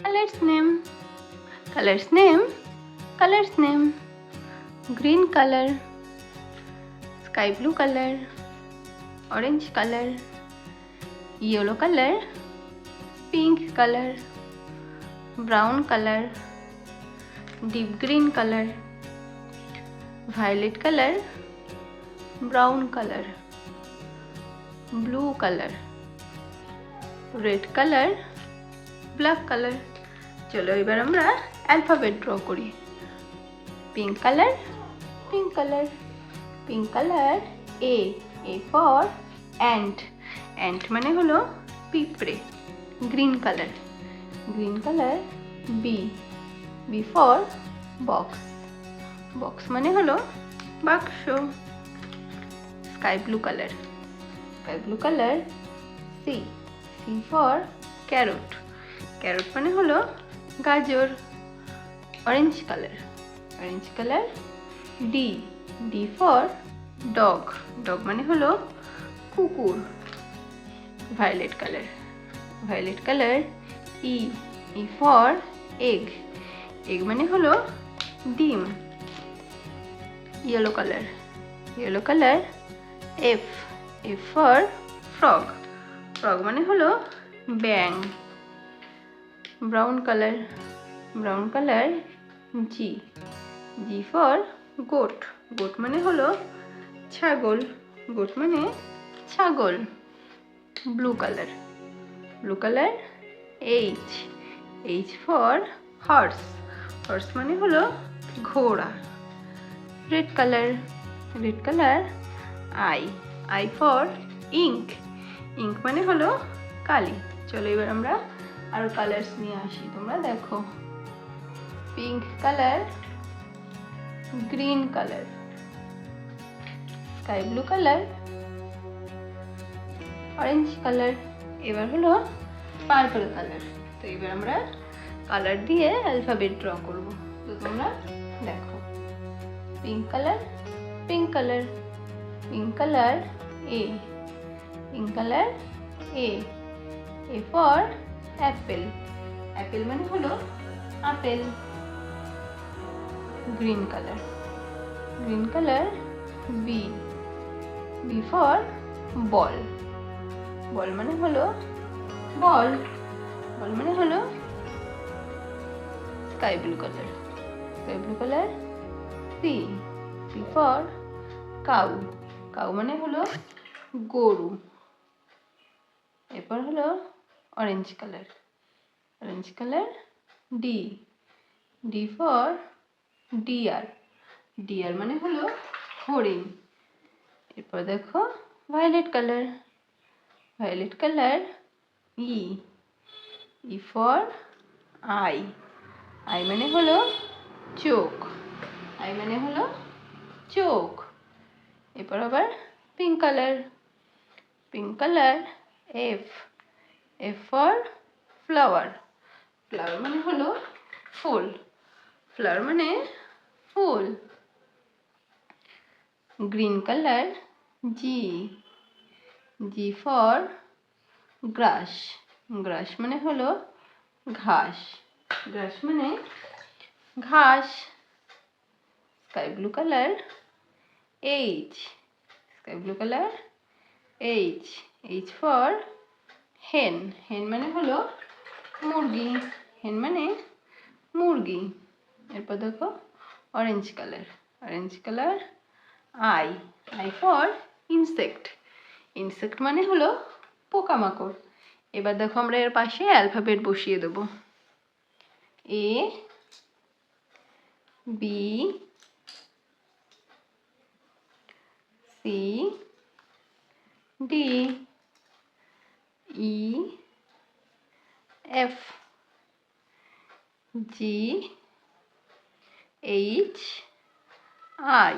Colors name. Colors name. Colors name. Green color, sky blue color, orange color, yellow color, pink color, brown color, deep green color, violet color, brown color, blue color, red color, black color. চলো এবার আমরা alphabet draw করি। Pink colour, pink color, pink color, A for ant, ant মানে হলো পিঁপড়ে। Green colour, green colour, B for box, box মানে হলো বাক্স। স্কাই blue colour, sky blue colour, C for carrot, carrot মানে হলো গাজর। Orange colour, orange colour, D for dog, dog মানে হলো কুকুর। Violet colour, violet colour, E for egg, egg মানে হলো ডিম। Yellow colour, yellow colour, F for frog, frog মানে হলো ব্যাং। Brown colour, brown colour, G for goat, goat মানে হলো ছাগল, গোট মানে ছাগল। Blue colour, blue colour, H for horse, horse মানে হলো ঘোড়া। Red colour, red colour, I for ink, ink মানে হলো কালি। চলো এবার আমরা আরো কালার্স নিয়ে আসি, তোমরা দেখো। Pink colour, green colour, sky blue colour, orange colour, এবার হলো পার্পল কালার। তো এবার আমরা কালার দিয়ে অ্যালফাবেট ড্র করব। তো তোমরা দেখো। Pink colour, pink colour, pink colour, A, pink colour, A for apple, apple মানে হলো আপেল। Green colour, green colour, B for ball, ball মানে হলো বল, বল মানে হলো sky blue colour, sky blue colour, C for cow, cow মানে হলো গরু। এরপর হলো orange colour, orange colour, D for deer, deer মানে হলো হরিণ। এরপর দেখো violet colour, violet colour, E for eye, I মানে হলো চোখ, আই মানে হলো চোখ। এরপর আবার pink colour, pink colour, F for flower, flower মানে হলো ফুল, ফ্লাওয়ার মানে ফুল। গ্রিন কালার, G for গ্রাস, গ্রাস মানে হলো ঘাস, গ্রাস মানে ঘাস। Sky blue colour, sky blue colour, H for হেন, হেন মানে হলো মুরগি, হেন মানে মুরগি। এরপর দেখো orange colour, orange colour, I for insect, insect মানে হলো পোকামাকড়। এবার দেখো আমরা এর পাশে অ্যালফাবেট বসিয়ে দেব। A B C D E F G H I